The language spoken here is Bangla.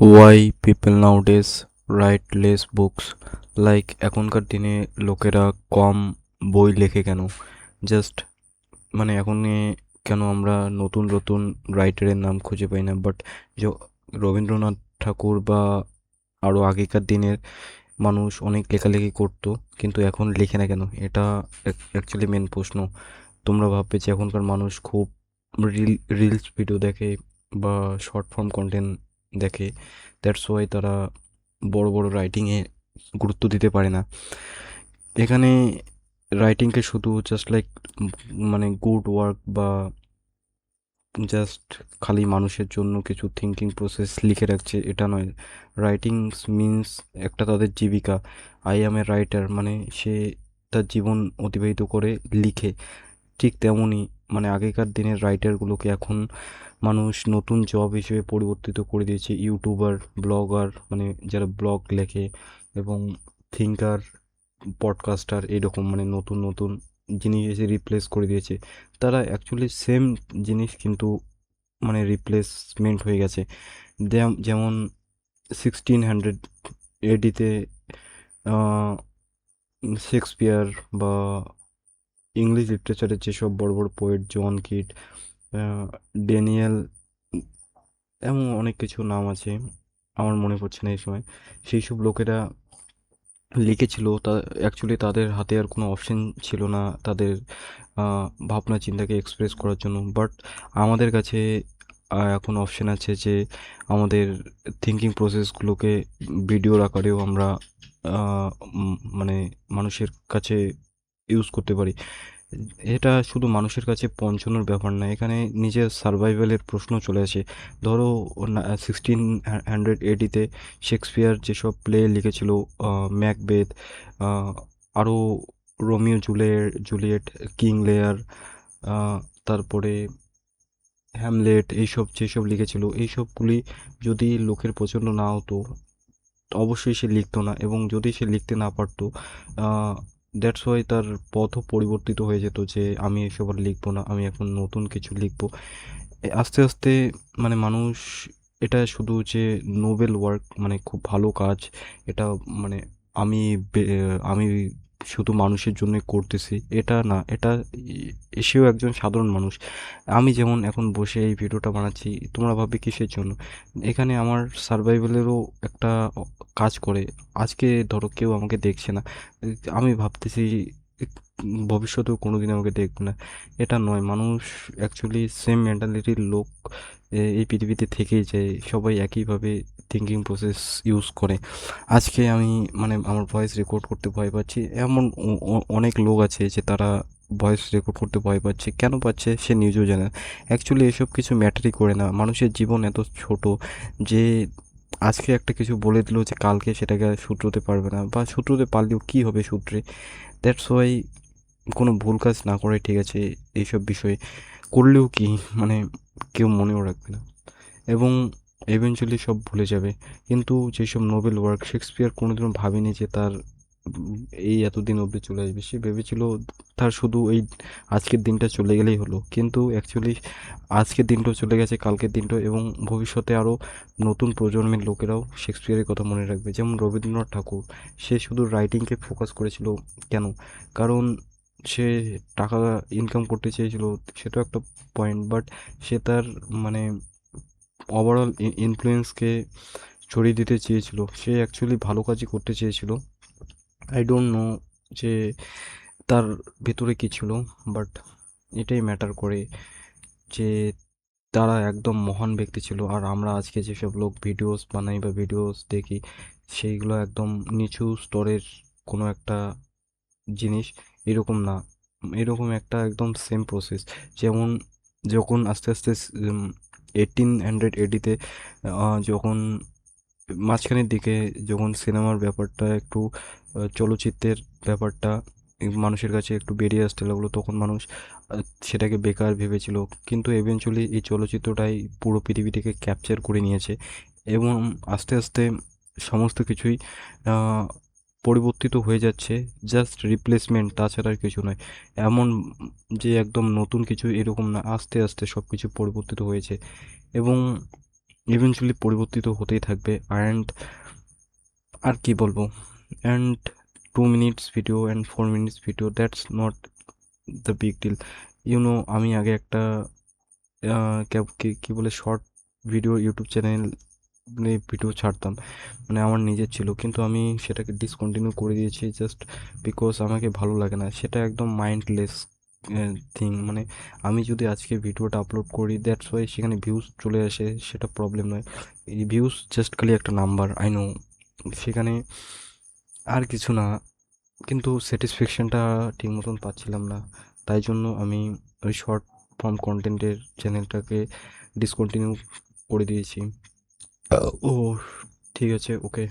Why people nowadays write less books? এখনকার দিনে লোকেরা কম বই লেখে কেন? জাস্ট এখন কেন আমরা নতুন নতুন রাইটারের নাম খুঁজে পাই না? বাট যে রবীন্দ্রনাথ ঠাকুর বা আরও আগেকার দিনের মানুষ অনেক লেখালেখি করতো, কিন্তু এখন লেখে না কেন? এটা অ্যাকচুয়ালি মেন প্রশ্ন। তোমরা ভাববে যে এখনকার মানুষ খুব রিলস ভিডিও দেখে বা শর্ট ফর্ম কন্টেন্ট দেখে, দ্যাটস ওয়াই তারা বড় বড় রাইটিংয়ে গুরুত্ব দিতে পারে না। এখানে রাইটিংকে শুধু জাস্ট গুড ওয়ার্ক বা জাস্ট খালি মানুষের জন্য কিছু থিঙ্কিং প্রসেস লিখে রাখছে এটা নয়। রাইটিং মিন্স একটা তাদের জীবিকা। আই অ্যাম এ রাইটার মানে সে তার জীবন অতিবাহিত করে লিখে। ঠিক তেমনই আগেকার দিনের রাইটারগুলোকে এখন মানুষ নতুন জব হিসেবে পরিবর্তিত করে দিয়েছে। ইউটিউবার, ব্লগার যারা ব্লগ লেখে এবং থিঙ্কার, পডকাস্টার এরকম নতুন নতুন জিনিস এসে রিপ্লেস করে দিয়েছে। তারা অ্যাকচুয়ালি সেম জিনিস, কিন্তু রিপ্লেসমেন্ট হয়ে গেছে। যেমন 1600 এডিতে শেক্সপিয়ার বা ইংলিশ লিটারেচারের যেসব বড় বড় পোয়েট, জন কিট, ড্যানিয়েল, এমন অনেক কিছু নাম আছে, আমার মনে পড়ছে না এই সময়। সেই সব লোকেরা লিখেছিল, তা অ্যাকচুয়ালি তাদের হাতে আর কোনো অপশন ছিল না তাদের ভাবনা চিন্তাকে এক্সপ্রেস করার জন্য। বাট আমাদের কাছে এখন অপশন আছে যে আমাদের থিঙ্কিং প্রসেসগুলোকে ভিডিওর আকারেও আমরা মানুষের কাছে ইউজ করতে পারি। এটা শুধু মানুষের কাছে পৌঁছানোর ব্যাপার না, এখানে নিজের সার্ভাইভালের প্রশ্ন চলে আসে। ধরো 1600 এডিতে শেক্সপিয়ার যেসব প্লে লিখেছিল, ম্যাকবেথ, আরও রোমিও জুলিয়েট, কিং লেয়ার, তারপরে হ্যামলেট, এইসব যেসব লিখেছিল, এইসবগুলি যদি লোকের পছন্দ না হতো অবশ্যই সে লিখতো না, এবং যদি সে লিখতে না পারতো, দ্যাটস ওয়াই তার পথও পরিবর্তিত হয়ে যেত যে আমি এসব আর লিখবো না, আমি এখন নতুন কিছু লিখবো। আস্তে আস্তে মানুষ এটা শুধু যে নোবেল ওয়ার্ক খুব ভালো কাজ, এটা মানে আমি আমি শুধু মানুষের জন্য করতেছি এটা না, এটা এসেও একজন সাধারণ মানুষ। আমি যেমন এখন বসে এই ভিডিওটা বানাচ্ছি, তোমরা ভাববে কিসের জন্য? এখানে আমার সার্ভাইভালেরও একটা কাজ করে। আজকে ধরো কেউ আমাকে দেখছে না, আমি ভাবতেছি ভবিষ্যতেও কোনো দিন আমাকে দেখবে না, এটা নয়। মানুষ অ্যাকচুয়ালি সেম মেন্টালিটির লোক এই পৃথিবীতে থেকেই যায়, সবাই একইভাবে থিঙ্কিং প্রসেস ইউজ করে। আজকে আমি আমার ভয়েস রেকর্ড করতে ভয় পাচ্ছি, এমন অনেক লোক আছে যে তারা ভয়েস রেকর্ড করতে ভয় পাচ্ছে। কেন পাচ্ছে সে নিজেও জানে না। অ্যাকচুয়ালি এসব কিছু ম্যাটারই করে না। মানুষের জীবন এত ছোট যে আজকে একটা কিছু বলে দিল যে কালকে সেটাকে আর শুধরোতে পারবে না, বা শুধরোতে পারলেও কী হবে শুধরে। দ্যাটস ওয়াই কোনো ভুল কাজ না করে ঠিক আছে, এইসব বিষয়ে করলেও কি মানে কেউ মনেও রাখবে না, এবং এভেনচুয়ালি সব ভুলে যাবে। কিন্তু যেসব নোবেল ওয়ার্ক, শেক্সপিয়ার কোনোদিনও ভাবেনি যে তার এই এতদিন অবধি চলে আসবে। সে ভেবেছিল তার শুধু এই আজকের দিনটা চলে গেলেই হলো, কিন্তু অ্যাকচুয়ালি আজকের দিনটাও চলে গেছে, কালকের দিনটাও, এবং ভবিষ্যতে আরও নতুন প্রজন্মের লোকেরাও শেক্সপিয়ারের কথা মনে রাখবে। যেমন রবীন্দ্রনাথ ঠাকুর, সে শুধু রাইটিংকে ফোকাস করেছিল কেন? কারণ সে টাকা ইনকাম করতে চেয়েছিল, সেটা একটা পয়েন্ট, বাট সে তার মানে ওভারঅল ইনফ্লুয়েন্সকে ছড়িয়ে দিতে চেয়েছিল। সে অ্যাকচুয়ালি ভালো কাজই করতে চেয়েছিল। আই ডোন্ট নো যে তার ভেতরে কী ছিল, বাট এটাই ম্যাটার করে যে তারা একদম মহান ব্যক্তি ছিল। আর আমরা আজকে যেসব লোক ভিডিওস বানাই বা ভিডিওস দেখি, সেইগুলো একদম নিচু স্তরের কোনো একটা জিনিস, এরকম না। এরকম একটা একদম সেম প্রসেস। যেমন যখন আস্তে আস্তে 1800 এডিতে যখন মাঝখানের দিকে যখন সিনেমার ব্যাপারটা একটু চলচ্চিত্রের ব্যাপারটা মানুষের কাছে একটু বেরিয়ে আসতে লাগলো, তখন মানুষ সেটাকে বেকার ভেবেছিল। কিন্তু এভেনচুয়ালি এই চলচ্চিত্রটাই পুরো পৃথিবীটাকে ক্যাপচার করে নিয়েছে, এবং আস্তে আস্তে সমস্ত কিছুই পরিবর্তিত হয়ে যাচ্ছে। জাস্ট রিপ্লেসমেন্ট, তাছাড়া আর কিছু নয়। এমন যে একদম নতুন কিছু এরকম না, আস্তে আস্তে সব কিছু পরিবর্তিত হয়েছে। এবং ইভেনচুয়ালি পরিবর্তিত হতেই থাকবে। অ্যান্ড আর কি বলবো, and 2 minutes video and 4 minutes video, that's not the big deal. আমি আগে একটা কি বলে short video YouTube channel video ছাড়তাম, মানে আমার নিজের ছিল, কিন্তু আমি সেটাকে ডিসকন্টিনিউ করে দিয়েছি জাস্ট বিকজ আমাকে ভালো লাগে না। সেটা একদম মাইন্ডলেস থিং। মানে আমি যদি আজকে ভিডিওটা আপলোড করি, দ্যাটস ওয়াই সেখানে ভিউজ চলে আসে, সেটা প্রবলেম নয়। এই ভিউজ জাস্ট খালি একটা নাম্বার, আই নো, সেখানে আর কিছু না। কিন্তু স্যাটিসফ্যাকশনটা ঠিক মতন পাচ্ছিলাম না, তাই জন্য আমি ওই শর্ট ফর্ম কন্টেন্টের চ্যানেলটাকে ডিসকন্টিনিউ করে দিয়েছি। ও ঠিক আছে, ওকে।